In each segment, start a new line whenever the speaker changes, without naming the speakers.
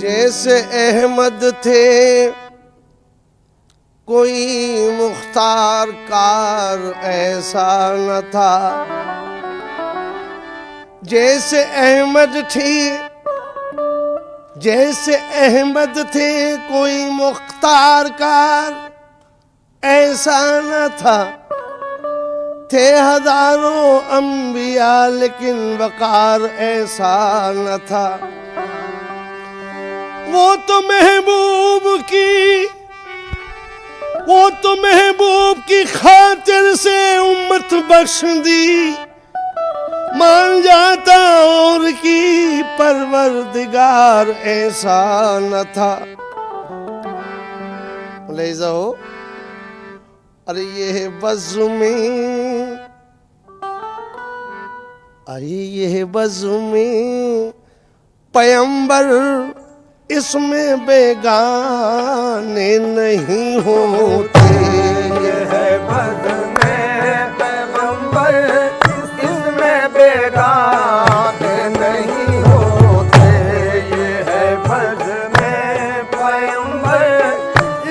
जैसे अहमद थे कोई मुख्तार कार ऐसा न था। जैसे अहमद थी, जैसे अहमद थे कोई मुख्तार कार ऐसा न था। थे हजारों अंबिया लेकिन वकार ऐसा न था। वो तो महबूब की खातिर से उम्मत बख्श दी। मान जाता और की परवरदिगार ऐसा न था। ले जाओ अरे ये बज़्म पैगंबर इसमें बेगाने नहीं होते।
ये है बज़्म पैगंबर इसमें बेगाने नहीं होते। ये है बज़्म पैगंबर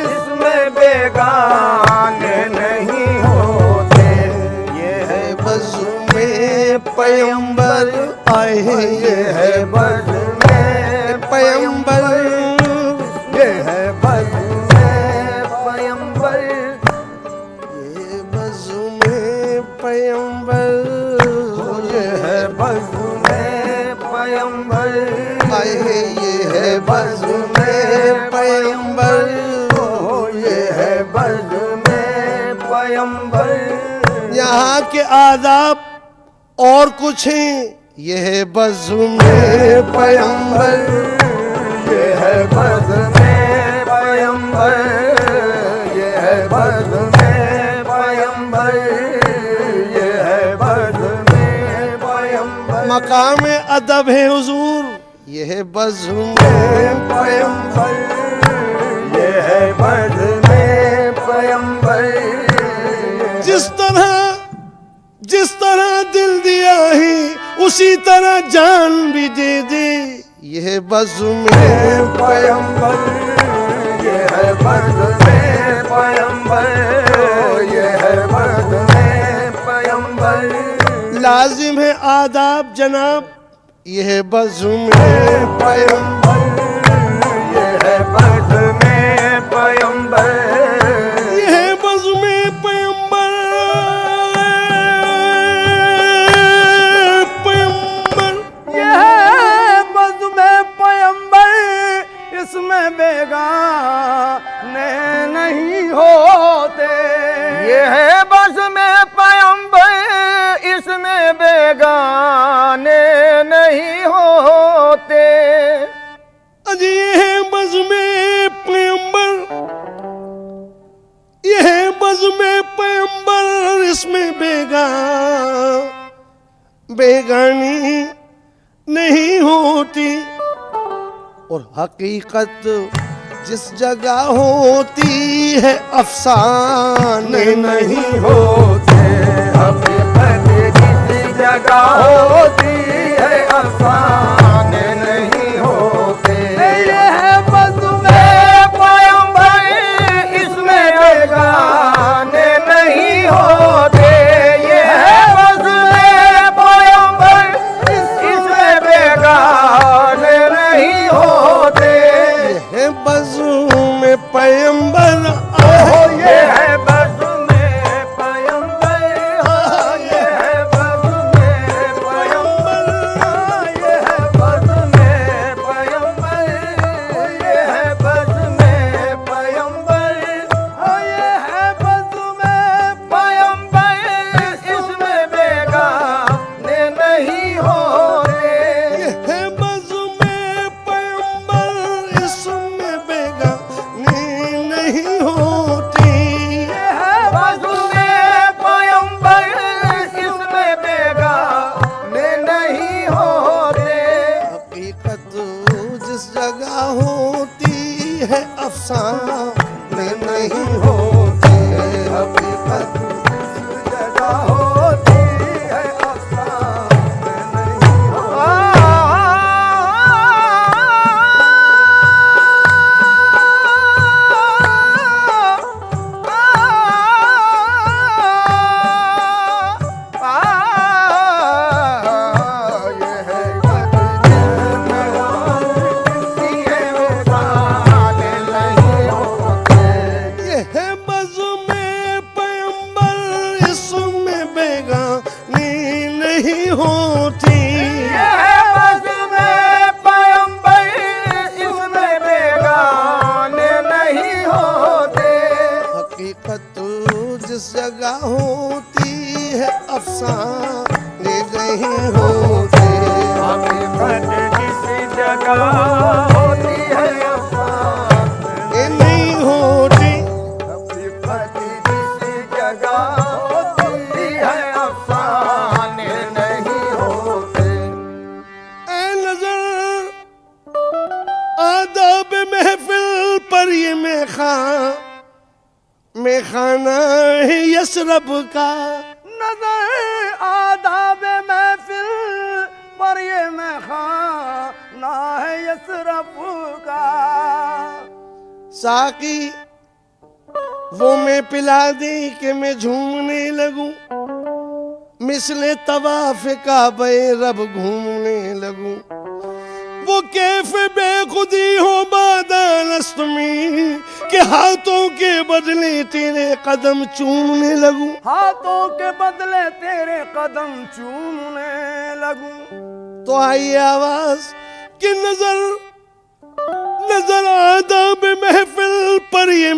इसमें बेगाने नहीं होते।
ये है बज़्म पैगंबर आए,
ये है बज़्म पैगंबर, ये है बज़्म पैगंबर,
ये बज़्म पैगंबर,
ये है बज़्म पैगंबर,
आए ये है बज़्म पैगंबर,
ये है बज़्म पैगंबर।
यहाँ के आदाब और कुछ हैं। ये है बज़्म पैगंबर,
ये है बज़्म पैगंबर, ये है बज़्म पैगंबर, ये है बज़्म पैगंबर।
मकाम अदब है हुजूर, ये है बज़्म
पैगंबर, ये है बज़्म पैगंबर।
जिस तरह दिल दिया है उसी तरह जान भी दे दे। ये है बज़्म
पैगंबर, ये है बज़्म पैगंबर, ये है बज़्म पैगंबर।
लाजिम है आदाब जनाब, ये है बज़्म
पैगंबर, ये है बज़्म पैगंबर,
ये है बज़्म पैगंबर,
ये है बज़्म पैगंबर इसमें बेगाने नहीं होते। ये है बज़्म पैगंबर इसमें बेगाने नहीं होते।
अजी ये है बज़्म पैगंबर, ये है बज़्म पैगंबर इसमें बेगानी नहीं होती। और हकीकत जिस जगह होती है अफसाने नहीं
होते। हकीकत जिस जगह होती है अफसाने नहीं होते। ये है बज़्म पैगंबर इसमें बेगाने नहीं होते। ये है बज़्म पैगंबर इसमें बेगाने नहीं होते।
ये है बज़्म पैगंबर,
ये है बज़्म पैगंबर, ये है बज़्म पैगंबर, ये है बज़्म पैगंबर, ये है बज़्म पैगंबर, ये है बज़्म पैगंबर इसमें बेगाने नहीं होते।
ये है बज़्म पैगंबर इसमें बेगानी नहीं होती।
ये है बज़्म पैगंबर इसमें बेगाने नहीं होते।
हकीकत जिस जगह होती है अफसाने नहीं होते।
हकीकत जिस जगह होती है अफसाने नहीं होते।
हकीकत जिस जगह होती है अफसाने नहीं होते।
हकीकत जिस जगह होती है अफसाने
ये नहीं होती।
हकीकत जिस जगह होती है अफसाने नहीं होते।
ऐ नजर आदाब महफिल पर ये मेखाना है यसरब का।
नजर आदाब महफिल पर ये मेखाना है यसरफ का।
साकी वो मैं पिला दे कि मैं झूमने लगूं, मिसले तवाफ काबे रब घूमने लगूं। वो कैफ बेखुदी हो बादानस्तमी के हाथों के बदले तेरे कदम चूमने लगूं।
हाथों के बदले तेरे कदम चूमने लगूं।
तो आई आवाज कि नजर आदाब महफिल पर ये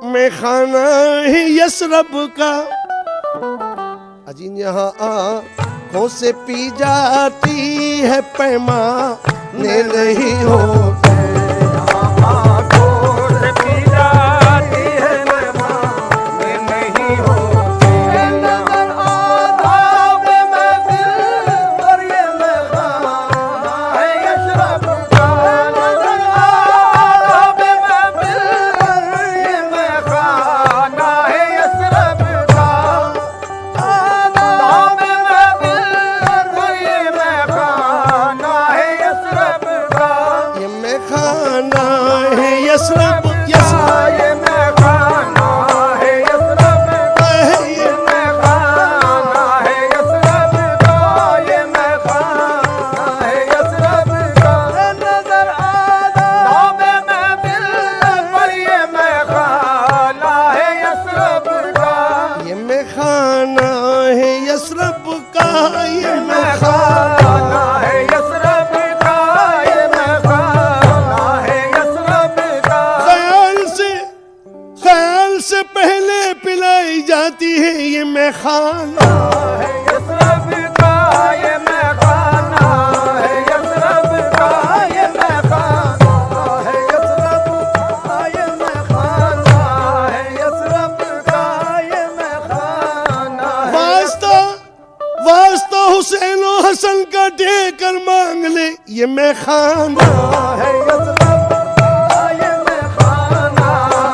मेखाना है यसरब का। अजी यहाँ आँखों से पी जाती है पैमाने नहीं होते।
आँखों से पी जाती है पैमाने नहीं होते। नजर आदाब महफिल पर ये मेखाना है यसरब का। नजर आदाब महफिल पर ये मेखाना है यसरब का। आदाब महफिल पर ये मेखाना है यसरब का।
ये मेखाना है यसरब यसरब।
ये मेखाना है यसरब का। ये मेखाना है यसरब का। ये मेखाना है यसरब का। नजर आदाब महफिल पर ये मेखाना है यसरब का।
ये मेखाना है यसरब का। ये
मेखाना है यसरब का। ये मेखाना है यसरब का।
ख्याल से पहले पिलाई जाती है ये मेखाना।
है यसरब का। ये मेखाना है यसरब का। ये मेखाना है यसरब का। ये मेखाना है यसरब का। ये मेखाना है
वास्ता हुसैन और हसन का देकर मांग ले ये मेखाना।
है यसरब का। ये मेखाना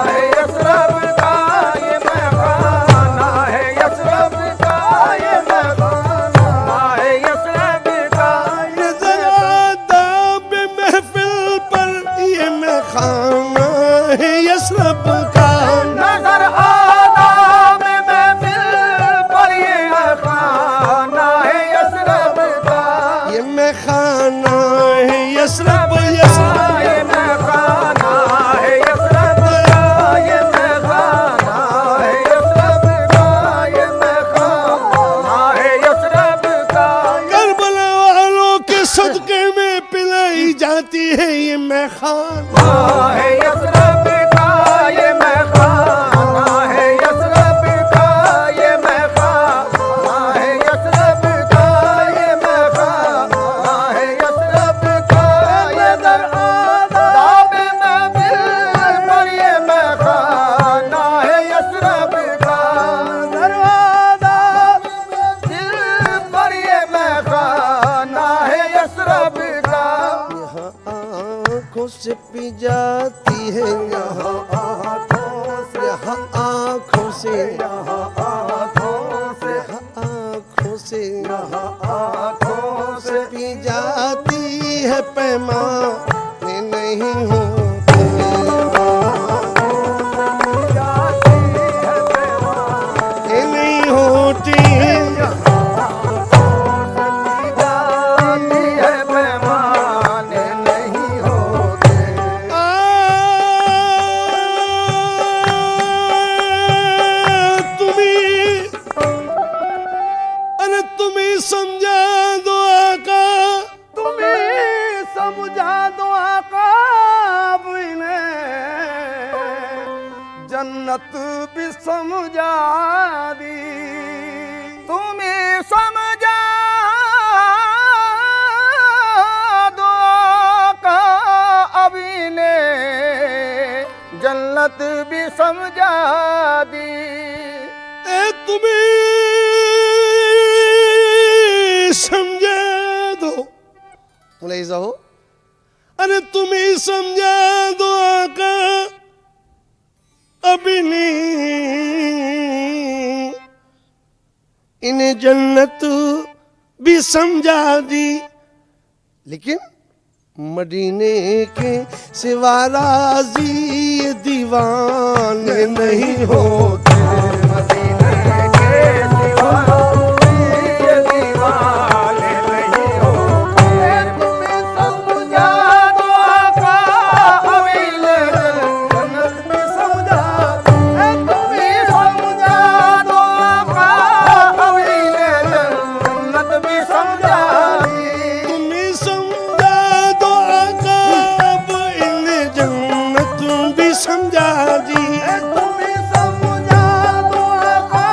है यसरब का। ये मेखाना है यसरब का। ये मेखाना है यसरब का।
नजर आदाब महफिल पर ये मेखाना है यसरब का।
नजर आदाब महफिल पर ये मेखाना है यसरब का।
ये मेखाना है यसरब यसरब।
ये मेखाना है यसरब का। ये मेखाना है यसरब का। ये मेखाना है यसरब का।
करबला वालों के सदके में पिलाई जाती है ये मेखाना।
है यसरब का। ये मेखाना है यसरब का। ये मेखाना है यसरब का। ये मेखाना है यसरब का। नजर आदाब महफिल पर ये मेखाना है यसरब का। नजर आदाब महफिल पर ये मेखाना है यसरब का।
यहाँ आँखों से पी जाती है यहाँ
आँखों से
यहाँ आँखों से
यहाँ आँखों से
यहाँ आँखों से
आँखों से
पी जाती है पैमाने नहीं होते।
जाती है पैमाने
ये नहीं होती।
जाती है पैमाने नहीं होते।
तुम्हें समझा दो आका।
तुम्हें समझा दो आका। जन्नत भी समझा दी। तुम्हें समझा दो का अभी ने जन्नत भी समझा दी।
तुम्हें समझा दो मुलाहिजा हो, अरे तुम्हें समझा दो आका अभी नहीं, इन्हें जन्नत भी समझा दी। लेकिन मदीने के सिवा राजी ये दीवाने नहीं होते।
मदीने के सिवा ये दीवाने नहीं होते। तुम्हें समझा दो आका अभी ने जन्नत भी समझा दी। तुम्हें समझा दो आका अभी ने जन्नत भी समझा दी।
तुम्हें समझा दो आका अब इन्हें जन्नत भी समझा दी।
तुम्हें समझा दो आका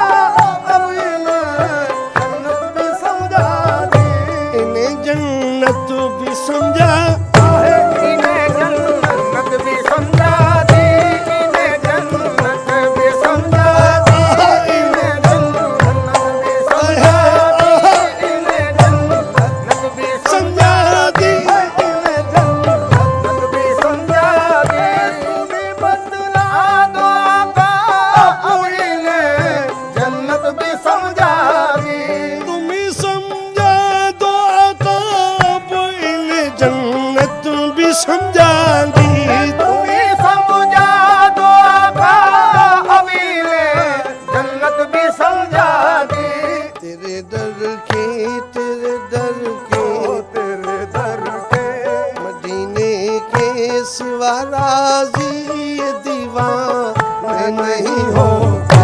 अभी ने जन्नत भी समझा दी।
इन्हें जन्नत भी समझा,
इन्हें जन्नत भी समझा दी। इन्हें जन्नत भी समझा दी। इन्हें जन्नत भी समझा दी। इन्हें जन्नत भी
समझा दी।
इन्हें जन्नत भी समझा दी। तुम्हें बदला दो आका अभी ने जन्नत भी समझा दी।
तुम्हें समझा दो आका अब इन्हें जन्नत भी समझा दी।
तुम्हें समझा दो आका अभी ने जन्नत भी समझा दी।
तेरे दर के तेरे दर के
तेरे दर के
मदीने के सिवा राजी ये दीवाने नहीं होते।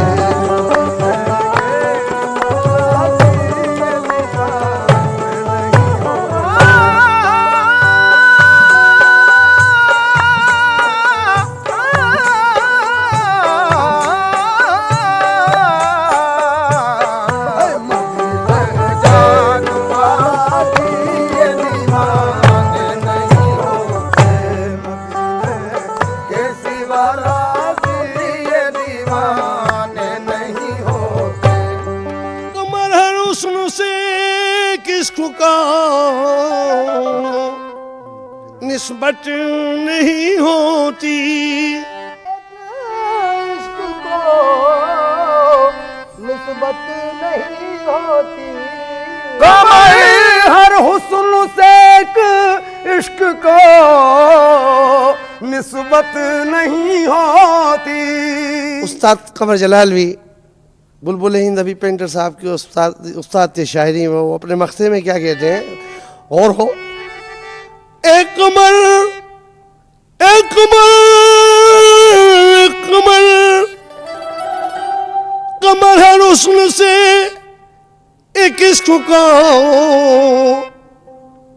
कमर हर हुस्न से किसको का निस्बत नहीं होती।
इश्क को निस्बत नहीं होती। कमर हर हुस्न से इश्क को निस्बत नहीं होती।
उस्ताद कमर जलालवी बुलबुल हिंद अभी पेंटर साहब के उस्ताद थे शायरी में। वो अपने मकते में क्या कहते हैं और हो, एक कमर एक कमर एक कमर कमर हर हुस्न से एक इश्क को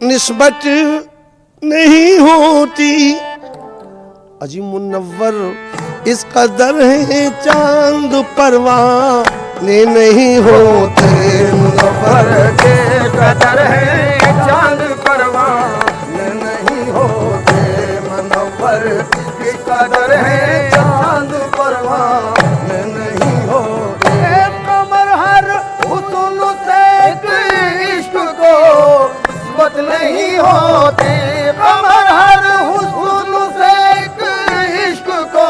निस्बत नहीं होती। अजी मुनव्वर इस कदर है चांद परवाने नहीं होते।
मुनव्वर के कदर है चांद परवाने नहीं होते। मुनव्वर की कदर है चांद परवाने नहीं होते। कमर हर हुस्न से इश्क को निस्बत नहीं होती। कमर हर हुस्न से इश्क को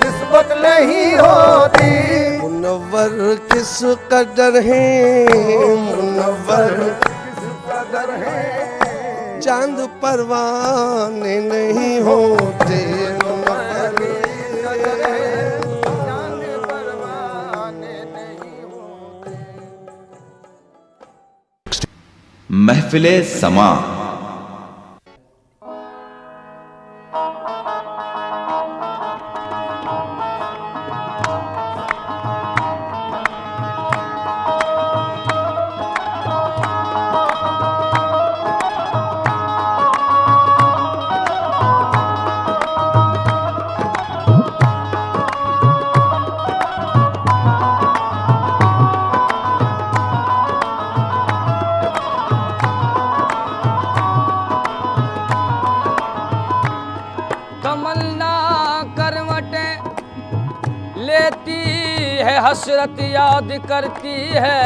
निस्बत नहीं होती।
मुनव्वर किस कदर है मुनव्वर
किस कदर है
चांद परवाने नहीं होते। मुनव्वर
चांद परवाने नहीं होते।
महफिले समा।
तमन्ना करवटें लेती है, हसरत याद करती है।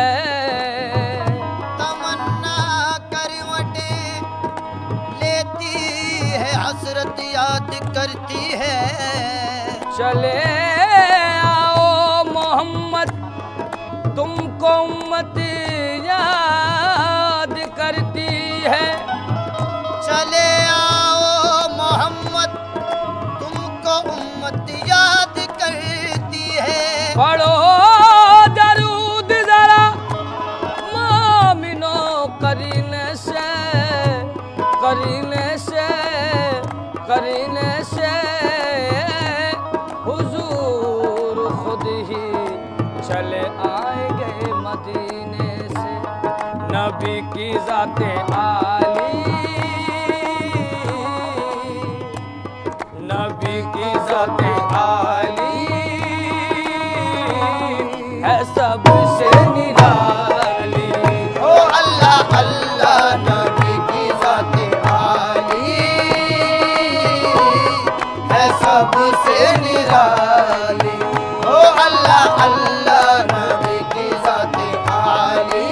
तमन्ना करवटें लेती है, हसरत याद करती है।
चले आओ मोहम्मद, तुमको उम्मत याद करती है।
चले आओ मोहम्मद, तुमको उम्मत याद करती है।
पढ़ो दरूद जरा मोमिनो, करीने से करीने से करीने से हुजूर खुद ही चले आएंगे मदीने से। नबी की ज़ाते आली, नबी की ज़ाते आली है सबसे निराली।
ओ अल्लाह अल्लाह, नबी की ज़ाते आली है सबसे निराली। ओ अल्लाह अल्लाह, नबी की ज़ाते आली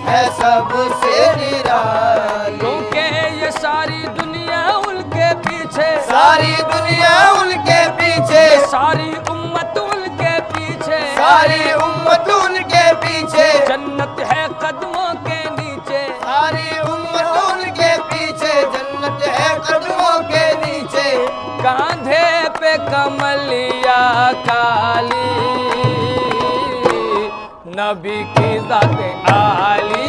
है सबसे निराली।
क्योंकि ये सारी दुनिया उनके पीछे,
सारी दुनिया उनके पीछे,
सारी उम्मत उनके पीछे,
सारी उम्मत उनके पीछे,
जन्नत है कदमों के नीचे।
सारी उम्मत उनके पीछे, जन्नत है कदमों के नीचे।
कांधे पे कमलिया काली, नबी की ज़ाते आली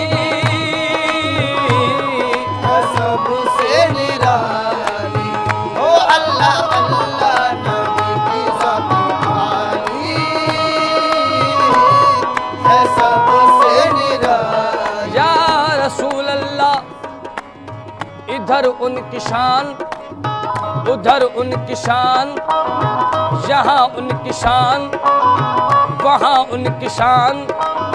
सबसे निराली। ओ अल्लाह अल्लाह, नबी की ज़ाते आली है सबसे निराली।
या रसूल अल्लाह, इधर उनकी शान उधर उनकी शान, यहाँ उनकी शान वहाँ उनकी शान।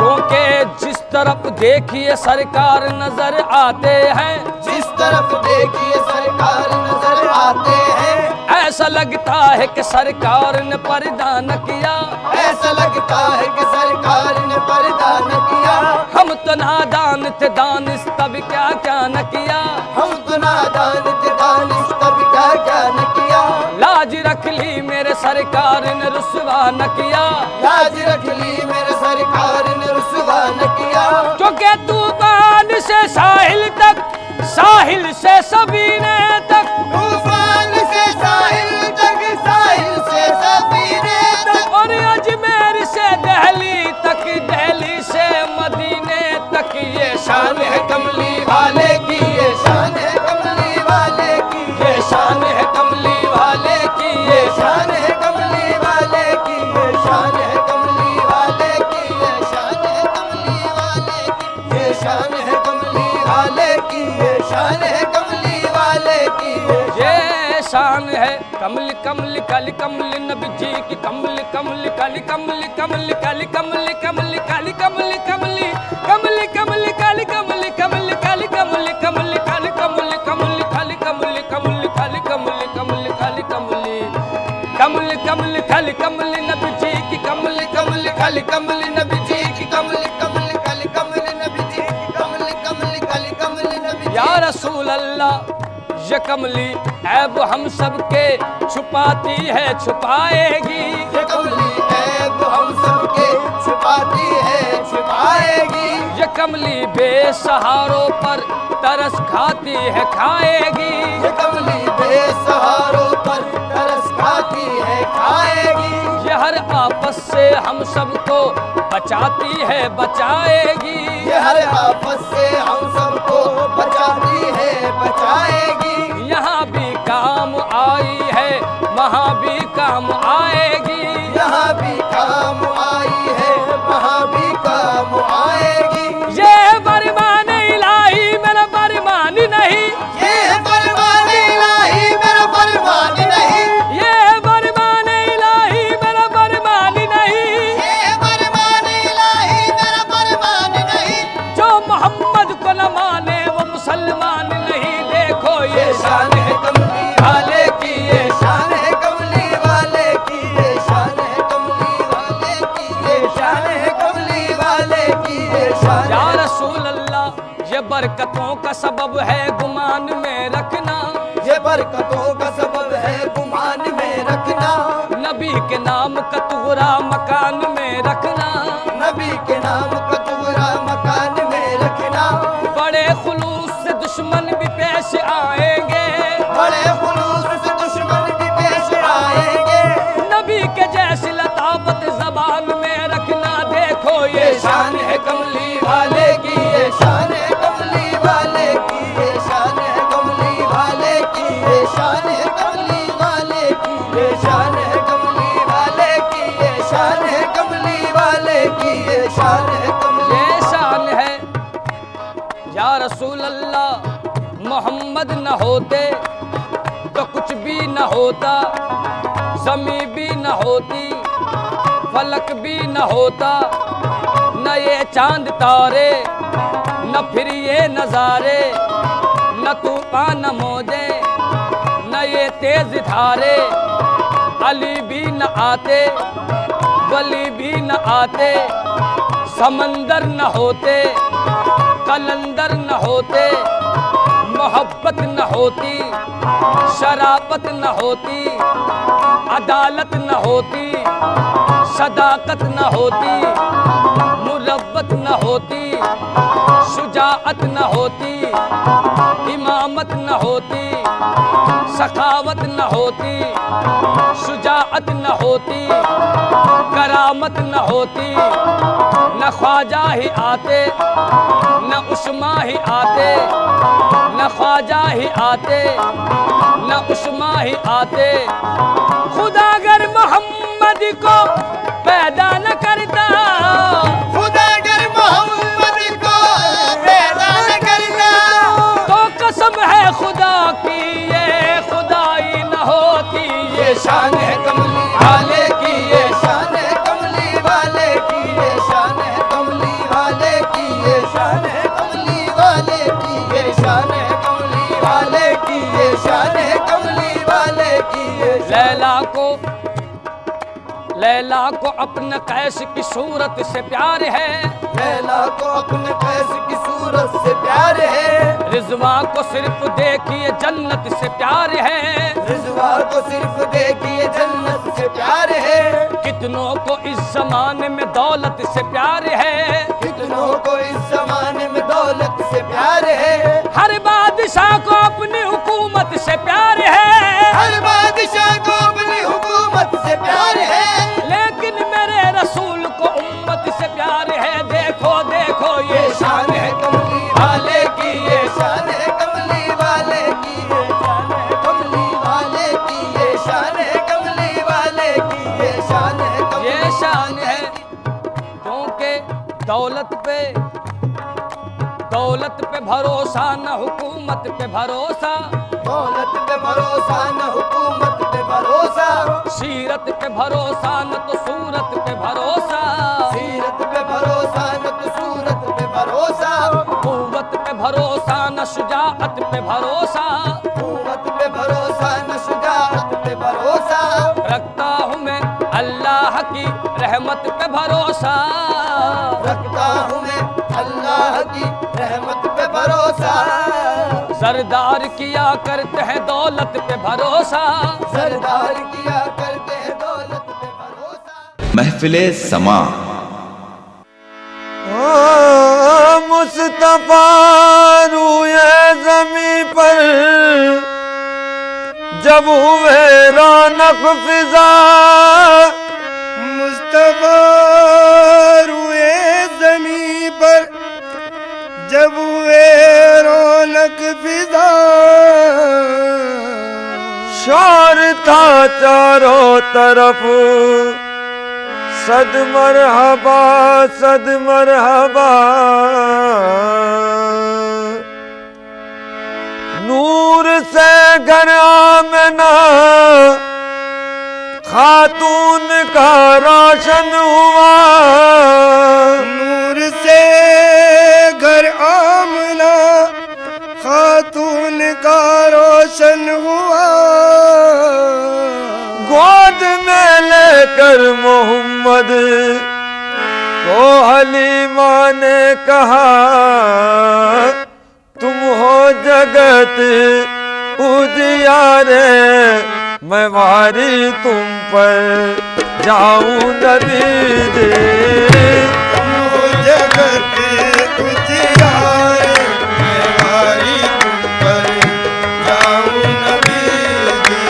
क्योंकि जिस तरफ देखिए सरकार नजर आते हैं,
जिस तरफ देखिए सरकार नजर आते हैं,
ऐसा लगता है कि सरकार ने पर्दा न किया।
ऐसा लगता है कि सरकार ने पर्दा न किया।
हम तो नादान थे दानिश, तब क्या क्या न किया।
हम तो नादान थे दानिश, तब क्या क्या न किया।
लाज रख ली मेरे सरकार ने रुसवा न किया।
लाज रख ली मेरे सरकार ने रुसवा न किया।
क्योंकि तूफान से साहिल तक, साहिल से सबीने तक,
तूफान से साहिल तक, साहिल से सफीने तक,
और अजमेर से दिल्ली तक, दिल्ली से मदीने तक, ये शान है कमली वाले की, ये शान है कमली वाले की, ये शान है कमली वाले की, ये
शान है कमली वाले की, ये शान है कमली वाले की, ये शान है कमली वाले की, ये शान है कमली वाले की, ये शान है कमली वाले की।
ये शान है कमल कमल काली कमल नबी जी की, कमल कमल काली कमल कमल काली कमल कमल काली कमल कमल कमल कमल काली कमल कमल काली कमल कमल काली कमल कमल काली कमल कमल काली कमल कमल काली कमल कमल कमल काली कमल नबी जी की, कमल कमल काली कमल नबी जी की, कमल
कमल काली कमल नबी जी की, कमल कमल काली कमल नबी जी।
या रसूल अल्लाह, ये कमली ऐब हम सबके छुपाती है छुपाएगी।
ये कमली ऐब हम सबके छुपाती है छुपाएगी।
ये कमली बेसहारों पर तरस खाती है खाएगी।
ये कमली बेसहारों पर तरस खाती है खाएगी।
ये हर आपस से हम सबको बचाती है बचाएगी।
ये हर आपस से हम सबको बचाती है बचाएगी।
यहाँ भी काम आई है वहाँ भी काम आएगी।
यहाँ भी काम आई है वहाँ भी काम आएगी।
ये फरमान इलाही मेरा फरमान नहीं,
ये फरमान इलाही मेरा फरमान नहीं।
ये फरमान इलाही मेरा फरमान नहीं।
ये फरमान इलाही मेरा फरमान नहीं।
जो मोहम्मद को न माने वो मुसलमान नहीं। देखो ये शान है कमली का सबब है गुमान में रखना,
ये बरकतों का सबब है गुमान में रखना,
नबी के नाम का तुगरा मकान में रखना,
नबी के नाम का तुगरा मकान में रखना,
बड़े खुलूस से दुश्मन भी पेश आएंगे,
बड़े खुलूस से दुश्मन भी पेश आएंगे,
नबी के जैसी लतावत जबान में रखना। देखो ये शान है कमली वाले की,
ये शान है कमली वाले की, ये शान है कमली वाले की, ये शान है कमली वाले की, ये शान है कमली वाले की, ये शान है कमली वाले की, ये शान है कमली।
ये शान है या रसूल अल्लाह, मोहम्मद न होते तो कुछ भी न होता, ज़मीं भी न होती, फलक भी न होता, न ये चांद तारे न फिर ये नज़ारे, न तूफान न मौजे न ये तेज धारे, अली भी न आते वली भी न आते, समंदर न होते कलंदर न होते, मोहब्बत न होती शराफत न होती, अदालत न होती सदाकत न होती, मुरब्बत न होती शुजाअत न होती, इमामत न होती सखावत न होती, शुजाअत न होती करामत न होती, न ख्वाजा ही आते न उस्मा ही आते, न ख्वाजा ही आते न उस्मा ही आते। खुदा अगर मोहम्मद को पैदा न करता,
खुदा अगर मोहम्मद को पैदा न करता,
तो कसम है खुदा की ये खुदाई न होती।
ये शान है कमली वाले की, ये शान है कमली वाले की, ये शान है कमली वाले की, ये शान है कमली वाले की, ये शान है कमली वाले की, ये शान है कमली वाले की, ये
लैला को अपने कैस की सूरत से प्यार है,
लैला को अपने कैस की सूरत से प्यार है,
रिजवा को सिर्फ देखिए जन्नत से प्यार है,
रिजवा को सिर्फ देखिए जन्नत से प्यार है,
कितनों को इस जमाने में दौलत से प्यार है,
कितनों को इस जमाने में दौलत से प्यार है,
हर बादशाह को अपनी हुकूमत से प्यार है,
हर बादशाह को अपनी हुकूमत से प्यार है,
लेकिन मेरे रसूल को उम्मत से प्यार है। देखो देखो ये
शान है कमली वाले की, ये शान है कमली वाले की, ये शान है कमली वाले की, ये शान है कमली वाले की, ये शान है कमली।
ये शान है क्योंकि दौलत पे भरोसा न हुकूमत पे भरोसा,
दौलत पे भरोसा न हुकूमत पे भरोसा,
सीरत पे भरोसा न तो सूरत पे भरोसा,
सीरत पे भरोसा न तो सूरत पे भरोसा,
कुव्वत पे भरोसा न शुजाअत पे भरोसा,
कुव्वत पे भरोसा न शुजाअत पे भरोसा,
रखता हूँ मैं अल्लाह की रहमत पे भरोसा,
रखता हूँ मैं अल्लाह की रहमत पे भरोसा,
सरदार किया करते हैं दौलत पे भरोसा,
सरदार किया करते हैं दौलत पे भरोसा।
महफिले समा
मुस्तफा रूए ज़मीं पर जब हुए रौनक फिजा,
मुस्तफा रूए ज़मीं पर जब हुए रौनक फिजा,
शोर था चारों तरफ सद मरहबा सद मरहबा, नूर से घर आमना खातून का रोशन हुआ,
नूर से घर आमना खातून का रोशन हुआ,
गोद में लेकर मोहम्मद को हलीमा ने कहा तुम
हो जगत उजियारे, मैं वारी तुम पर जाऊं नबी दे।
तुम हो जगत उजियारे, मैं वारी तुम पर जाऊं नबी दे।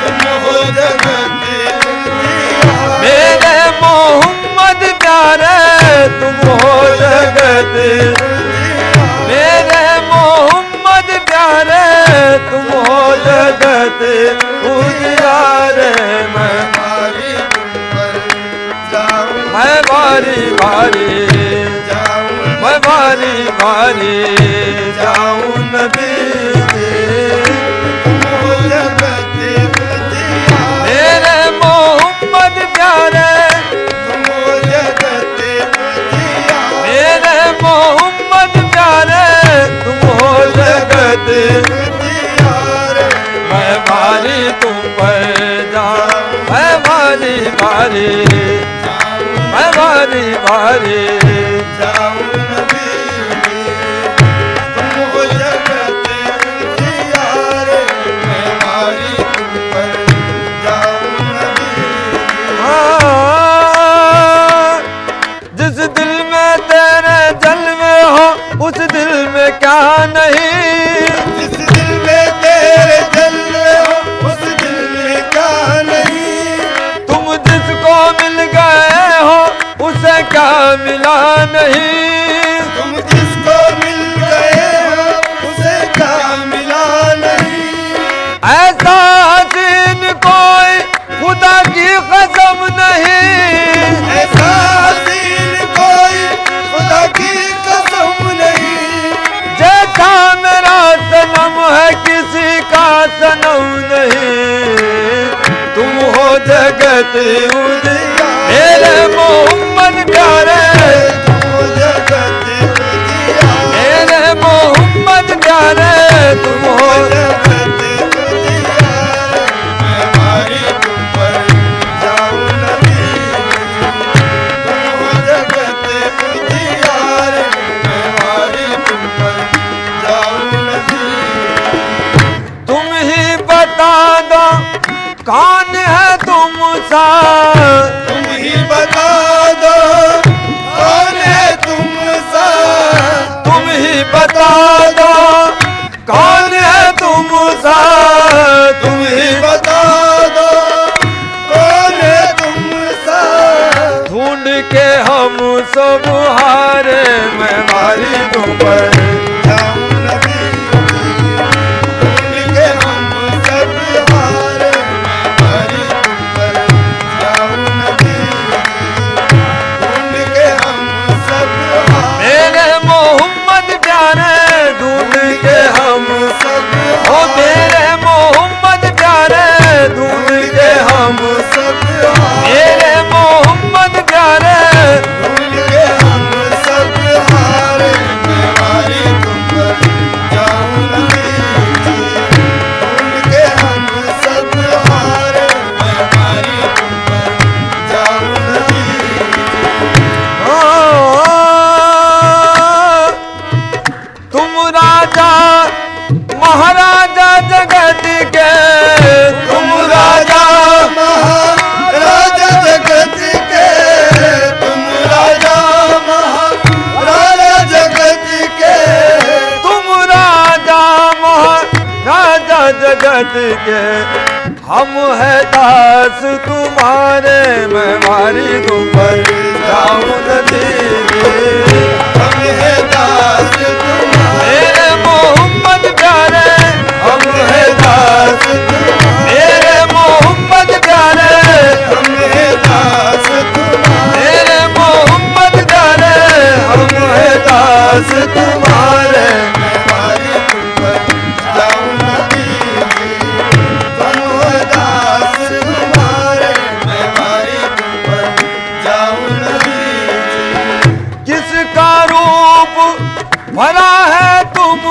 तुम हो जगत उजियारे,
मेरे मोहम्मद प्यारे तुम हो जगत, मेरे मोहम्मद प्यारे तुम हो जगत उजियारे, मैं
वारी तुम पर जाऊं,
मैं बारी बारी
जाऊं,
मैं बारी बारी जाऊं नबी दे।
तुम हो जगत उजियारे,
मेरे मोहम्मद प्यारे,
तुम हो जगत उजियारे,
मेरे मोहम्मद प्यारे तुम हो जगत,
उजियारे,
मैं बारी तुम पर जाऊं, मैं बारी बारी, मैं बारी बारी
जाऊं नबी दे। तुम हो जगत उजियारे, मैं वारी तुम पर जाऊं नबी दे।
हाँ, जिस दिल में तेरे जलवे हो उस दिल में क्या नहीं,
जिस दिल में तेरे जलवे हो उस दिल में क्या नहीं।
तुम जिसको मिल गए हो उसे क्या मिला नहीं।
तुम जिसको मिल गए हो उसे क्या मिला नहीं।
ऐसा हसीन कोई खुदा की कसम नहीं,
ऐसा हसीन कोई खुदा की कसम नहीं।
जैसा मेरा सनम है किसी का सनम नहीं। तुम हो जगत उजियारे, मेरे मोहम्मद प्यारे,
तुम हो जगत उजियारे,
मेरे मोहम्मद प्यारे तुम हो
जगत उजियारे, मैं वारी तुम पर जाऊं नबी दे। तुम हो जगत उजियारे, मैं वारी तुम पर जाऊं नबी दे।
तुम ही बता दो कौन है तुम सा,
तुम ही बता दो कौन है तुम सा।
तुम ही बता दो कौन है तुम सा,
तुम ही बता दो कौन है तुम सा।
ढूंढ के हम सब हारे, मैं वारी तुम पर
जाऊं नबी दे। ढूंढ के हम सब हारे, मैं वारी तुम पर जाऊं नबी दे। ढूंढ के हम सब हारे,
मेरे मोहम्मद प्यारे ढूंढ के हम,
सब
ओ मेरे मोहम्मद प्यारे ढूंढ के हम,
सब हारे,
मेरे मोहम्मद प्यारे
ढूंढ के हम सब हारे, मैं वारी तुम पर जाऊं नबी दे। ढूंढ के हम सब हारे, मैं वारी तुम पर जाऊं नबी दे।
तुम राजा महाराजा जगत के,
तुम राजा महाराजा जगत के। तुम राजा महाराजा जगत के।
तुम राजा महाराजा जगत के, हम है दास तुम्हारे, मैं वारी तुम पर जाऊं नदी दे।
हम है दास तुम्हारे,
मेरे मोहम्मद प्यारे
हम है दास तुम्हारे,
मेरे मोहम्मद प्यारे,
हम है दास तुम्हारे,
मेरे मोहम्मद प्यारे
हम है दास तुम्हारे। मैं वारी तुम पर जाऊं नबी दे। तुम हो दास तुम्हारे, मैं वारी तुम पर जाऊं नबी दे।
किसका रूप भला है तुम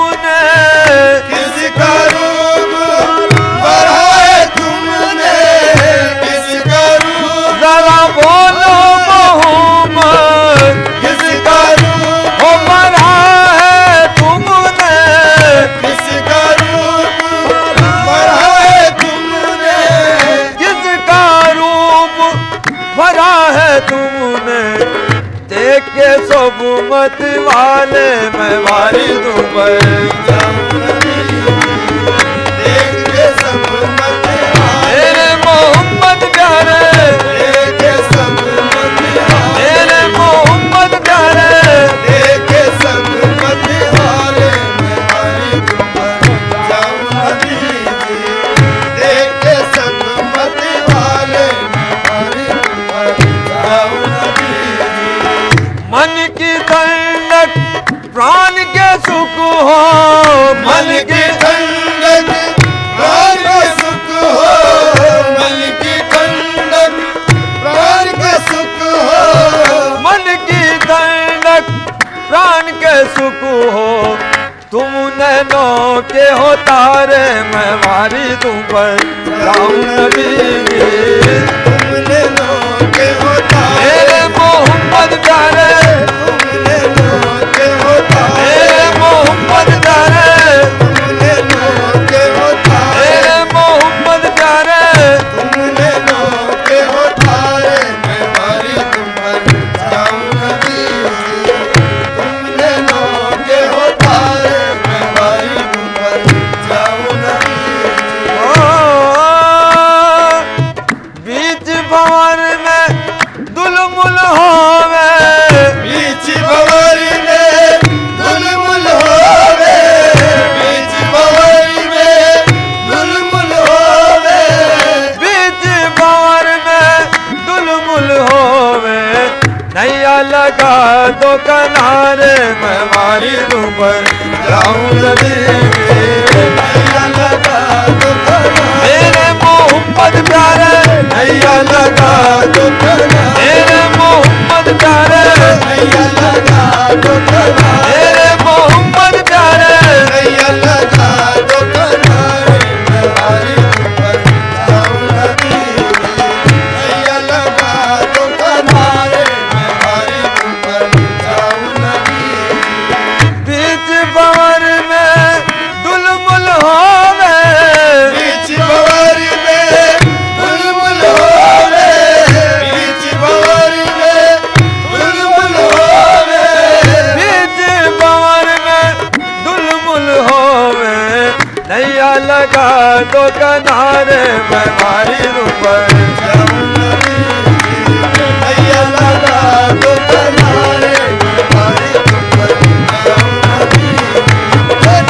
मत वाले मैं वारी तुम पर
जाऊं नबी देख के सब मत हारे
मेरे मोहम्मद प्यारे
देख के सब मत हारे
मेरे मोहम्मद प्यारे
देख के सब मत हारे मैं वारी तुम पर जाऊं नबी देख के सब मत हारे मैं वारी तुम पर जाऊं नबी
मन की ठंडक प्राण के सुख हो
मन की ठंडक प्राण का सुख हो मन की ठंडक प्राण का सुख हो
मन की ठंडक प्राण के सुख हो तुम नैनों के हो तारे मैं वारी तुम पर जाऊं नबी
तुमने नोके होता
मेरे मोहम्मद प्यारे
तुमने नोके होता
मेरे मोहम्मद प्यारे
तुमने नोके होता
मेरे मोहम्मद प्यारे
तुमने नोके होता रे मैं वारी तुम पर जाऊं नबी तुमने नोके होता रे मैं वारी तुम पर जाऊं नबी
बीच भंवर में दुलमुल होवे
बीच भंवरी में दुलमुल होवे बीच भंवरी में दुलमुल होवे
बीच भंवर में दुलमुल होवे नैया लगा दो किनारे मैं मारी तुम पर जाऊं नबी
नैया लगा दो किनारे
मेरे मोहम्मद प्यारे नैया लगा दो मेरे मोहम्मद प्यारे
नैया लगा दो किनारे
मेरे मोहम्मद प्यारे
नैया लगा दो किनारे मैं वारी तुम पर जाऊं नबी नैया लगा दो किनारे मैं वारी तुम पर जाऊं नबी
बीच भंवर में दुलमुल होवे
बीच भंवरी में दुलमुल होवे बीच भंवरी में दुलमुल होवे
बीच भंवर में दुलमुल होवे नैया लगा दो किनारे मैं मारी तुम पर
जाऊं नबी नैया लगा दो किनारे मैं वारी तुम पर जाऊं नबी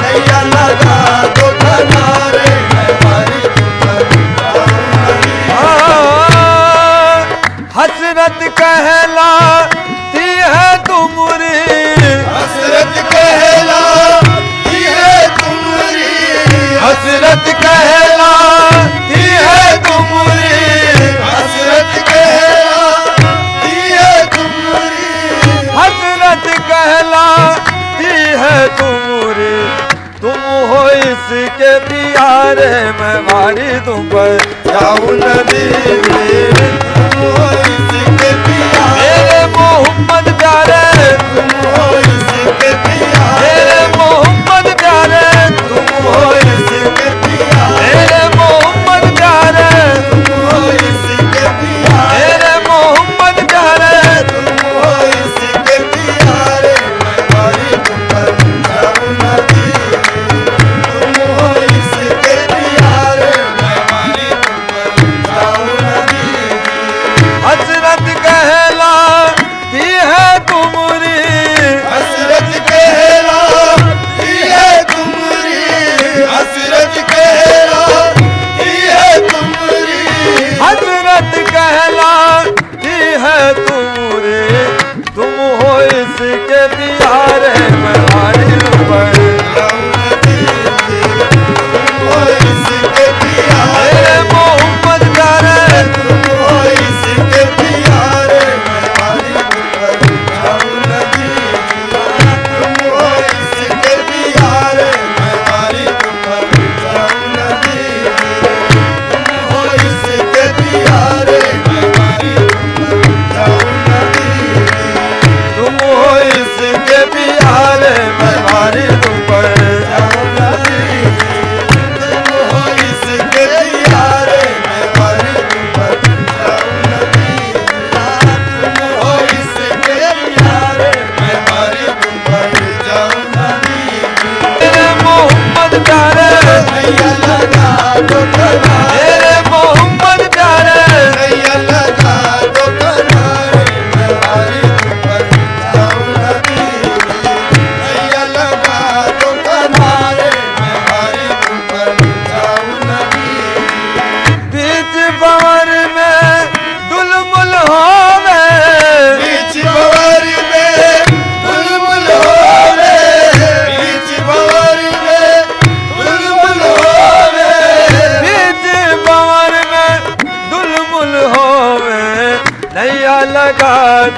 नैया लगा दो किनारे मैं वारी तुम पर जाऊं नबी
हसरत कहलाती है तुमरी
हसरत कहलाती है तुमरी
हसरत कहलाती है तुमरी
हसरत कहलाती है तुमरी
हसरत कहलाती है तुमरी तुम हो इसके प्यारे मैं मारी तुम पर
जाऊं नबी तुम हो इसके प्यारे
मेरे मोहम्मद प्यारे
तुम हो इसके प्यारे
मेरे मोहम्मद प्यारे
तुम हो इसके प्यारे
मेरे मोहम्मद प्यारे
तुम हो इसके प्यारे
मेरे मोहम्मद प्यारे
तुम हो इसके प्यारे मैं वारी तुम पर जाऊं नबी तुम हो इसके प्यारे मैं वारी तुम पर जाऊं नबी
हसरत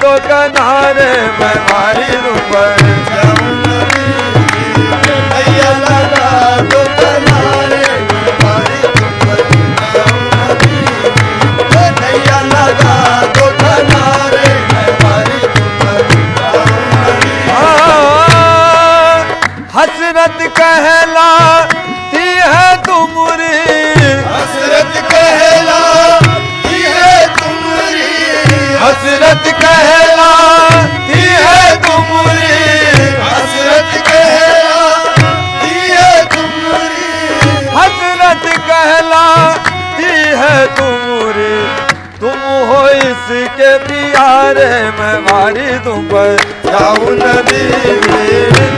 दो किनारे मैं मारी दूं पर
जाऊं नबी नैया लगा दो किनारे मैं मारी तुम पर जाऊं नबी नैया लगा दो किनारे मैं मारी तुम पर जाऊं नबी
हसरत कहलाती है तुमरी
हसरत कहलाती है तुमरी
हसरत कहलाती है तुमरी
हसरत कहलाती है तुमरी
हसरत कहलाती है तुमरी तुम हो इसके प्यारे मैं मारी तुम पर
जाऊं नबी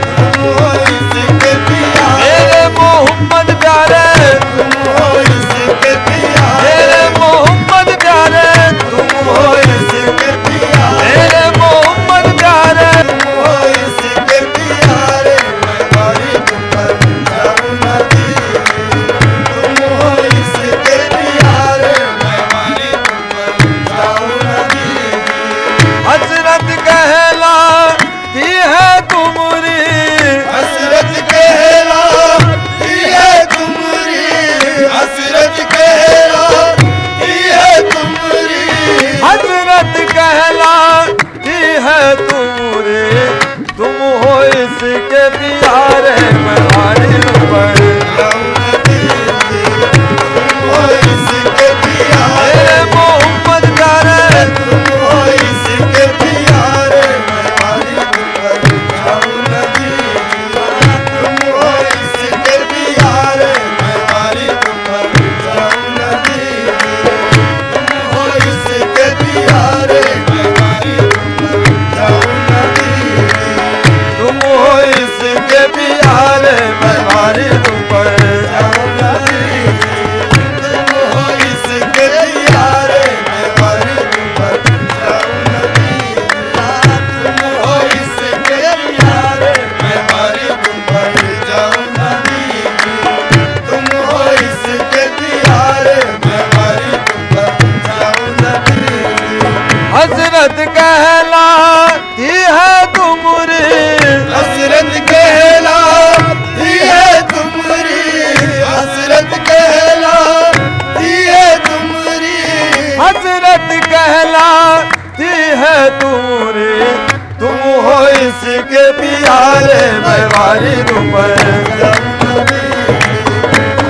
तुम हो इसके प्यारे
मेरे मोहम्मद प्यारे
तुम हो इसके प्यारे
मेरे मोहम्मद प्यारे
तुम हो इसके प्यारे
मेरे मोहम्मद प्यारे
तुम हो इसके प्यारे मैं मारी तुम पर जाऊं नबी तुम हो इसके प्यारे मैं मारी तुम पर जाऊं नबी
हसरत कहलाती है तुमरी
हसरत कहलाती है तुमरी हसरत कहलाती है तुमरी
हसरत कहलाती है तुमरी तुम हो इसके प्यारे मैं मारी तुम पर
जाऊं नबी तुम हो इसके प्यारे
मेरे मोहम्मद प्यारे
तुम हो इसके प्यारे मैं मारी तुम पर जाऊं नबी तुम हो इसके प्यारे मैं मारी तुम पर जाऊं नबी तुम हो इसके प्यारे मैं मारी तुम पर जाऊं नबी
तुम हो इसके प्यारे मैं मारी तुम पर
जाऊं नबी तुम हो इसके प्यारे मैं मारी तुम पर जाऊं नबी तुम हो इसके प्यारे मैं मारी तुम पर जाऊं नबी तुम हो इसके प्यारे मैं मारी तुम पर जाऊं नबी
हसरत कहलाती है तुमरी
हसरत कहलाती है तुमरी हसरत कहलाती है तुमरी
हसरत कहलाती है तुमरी तुम हो इसके प्यारे मैं मारी तुम पर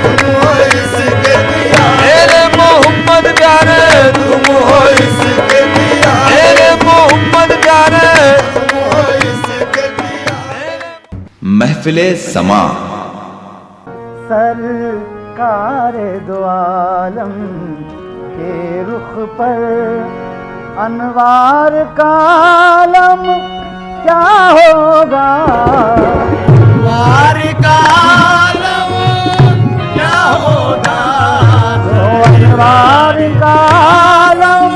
तुम हो इसके प्यारे
मेरे मोहम्मद प्यारे
तुम हो इसके प्यारे
मेरे मोहम्मद प्यारे
तुम हो इसके प्यारे
महफिले समा
सरकार दो आलम के रुख पर अनवार का आलम क्या होगा अनवार का आलम क्या होगा अनवार का आलम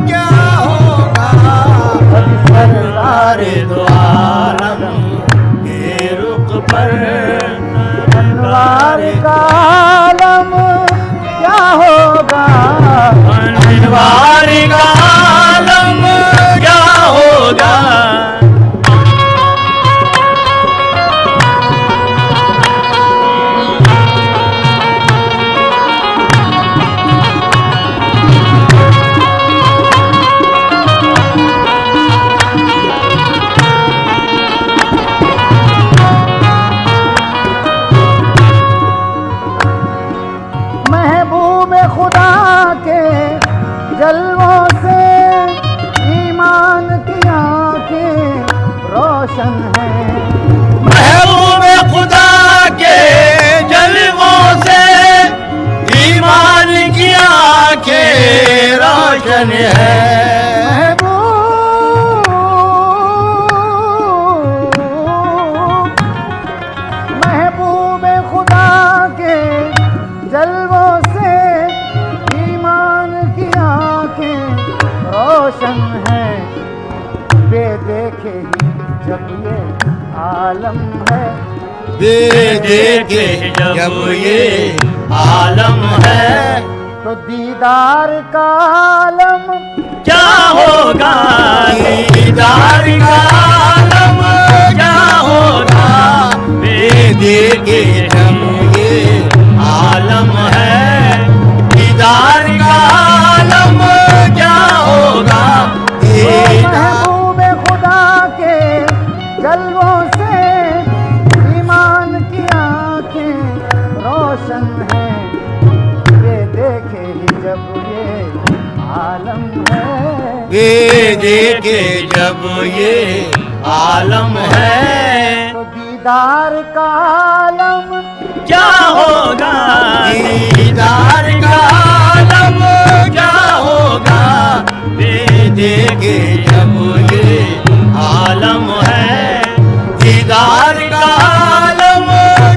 क्या होगा सरकार दो आलम के रुख पर अनवार का आलम क्या होगा अनवार का आलम क्या होगा महबूब खुदा के जलवों से ईमान की आंखें रोशन हैं महबूब खुदा के जलवों से ईमान की आंखें रोशन है महबूब खुदा के जलवों से ईमान की आंखें रोशन है बेदेखे ही जब ये आलम है
बेदेखे जब ये आलम है
तो दीदार का आलम
क्या होगा, दीदार का आलम क्या होगा, देखे जब ये आलम है, दीदार का आलम क्या होगा,
महबूबे खुदा के जलवों से ईमान की आंखें रोशन हैं, ये देखे ही जब ये आलम है,
ये देखे जब ये आलम है,
तो दीदार का आलम
क्या होगा, दीदार का आलम क्या होगा, देखे जब ये आलम है, दीदार का आलम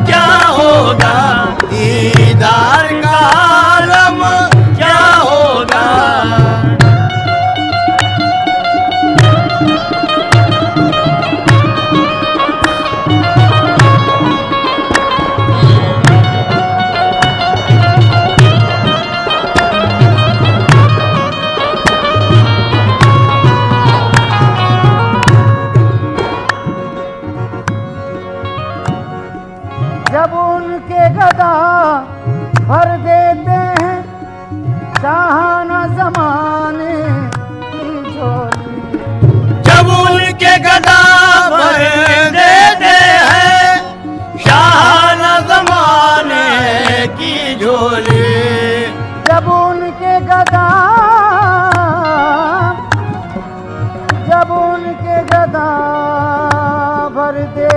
क्या होगा, दीदार का आलम क्या होगा।
जब उनके गदा भर देते हैं शाहाना जमाने की झोली,
जब उनके गदा भर देते हैं शाहाना ज़माने की झोली,
जब उनके गदा भर देते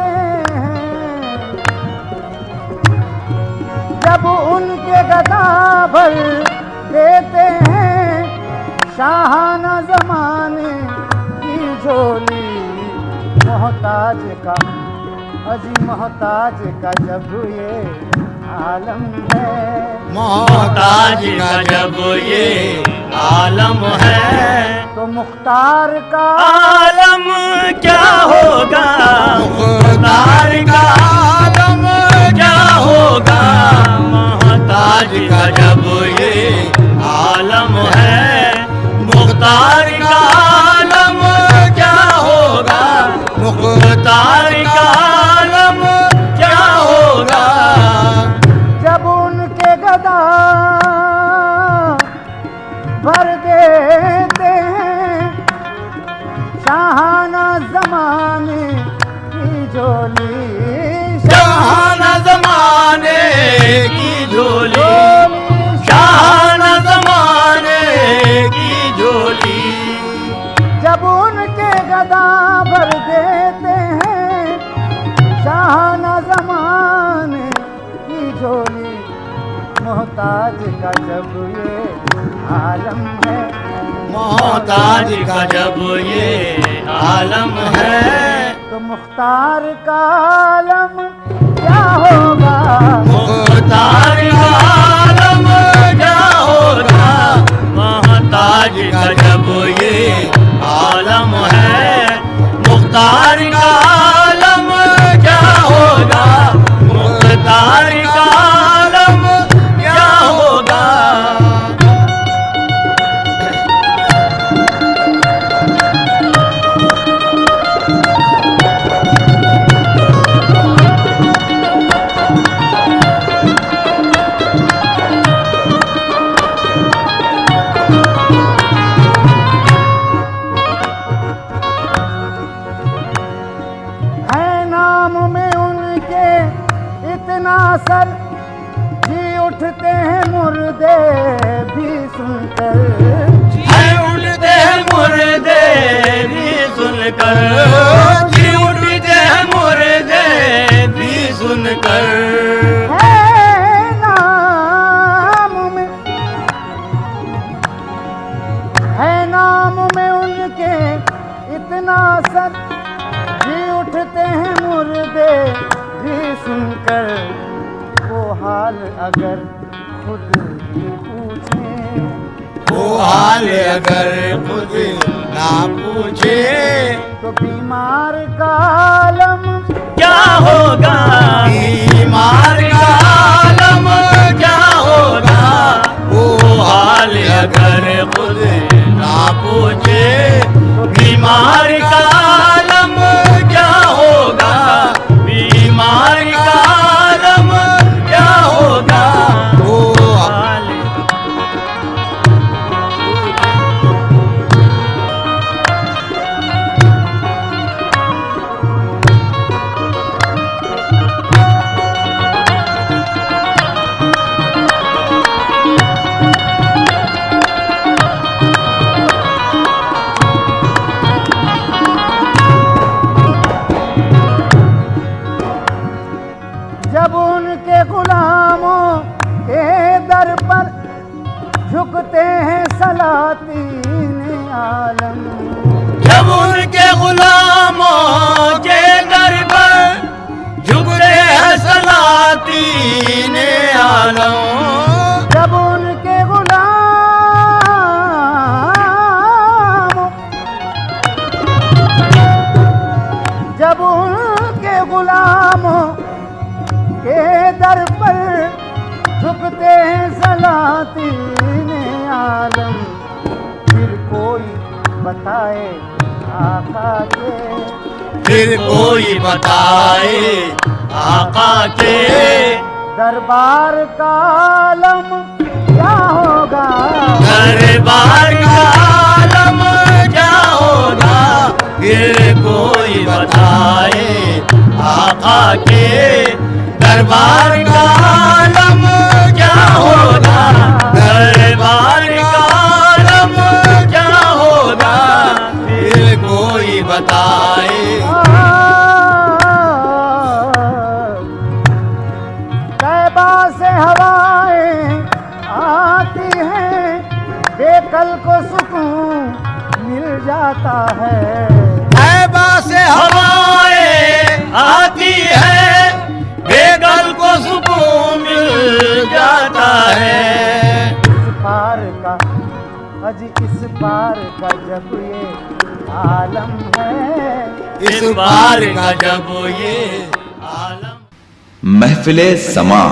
हैं, जब उनके गदा भर देते हैं शाहाना जमाने की झोली, मोहताज का अजी मोहताज का जब ये आलम है,
मोहताज का जब ये आलम है,
तो मुख्तार का
आलम क्या होगा, मुख्तार का आलम क्या होगा, मोहताज का जब ये आलम है, मुख्तार का आलम क्या होगा, मुख्तार का आलम क्या होगा।
जब उनके गदा भर देते हैं शाहाना जमाने की झोली,
शाहाना ज़माने की झोली, शाहाना ज़माने की झोली,
जब उनके गदा भर देते हैं शाहाना जमाने की झोली, मोहताज का जब ये आलम है,
मोहताज का जब ये आलम है,
तो मुख्तार का आलम क्या होगा,
मुख्तार का आलम क्या होगा, मोहताज का जब ये आलम है, मुख्तार का आलम क्या होगा, मुख्तार का आलम क्या होगा।
है नाम में उनके इतना असर, जी उठते हैं मुर्दे भी सुनकर,
है उठते हैं मुर्दे भी सुनकर, जी उठते हैं मुर्दे भी सुनकर,
है नाम में उनके इतना असर, जी उठते हैं मुर्दे भी सुनकर, वो हाल अगर खुद ही पूछें,
वो हाल अगर खुद ना पूछे,
तो बीमार का आलम
क्या होगा, बीमार का आलम क्या होगा, वो हाल अगर
गुलामों के दर पर झुकते हैं सलातीन आलम।
जब उनके गुलामों के दर पर झुकते हैं सलातीन आलम।
जब उनके गुलामों के दर पर झुकते हैं सलातीन आलम। फिर कोई बताए आका के,
फिर कोई बताए आका के
दरबार का आलम क्या होगा।
दरबार का आलम क्या होगा। फिर कोई बताए आका के दरबार का आलम क्या होगा। दरबार का आलम क्या होगा। फिर कोई बताए।
तैबा से हवाएं आती हैं, बेकल को सुकून मिल जाता है।
तैबा से हवाएं आती है, बेकल को सुकून मिल जाता है।
इस पार का अजी इस पार का जब ये आलम है,
इस बार का जब ये आलम।
महफिले समा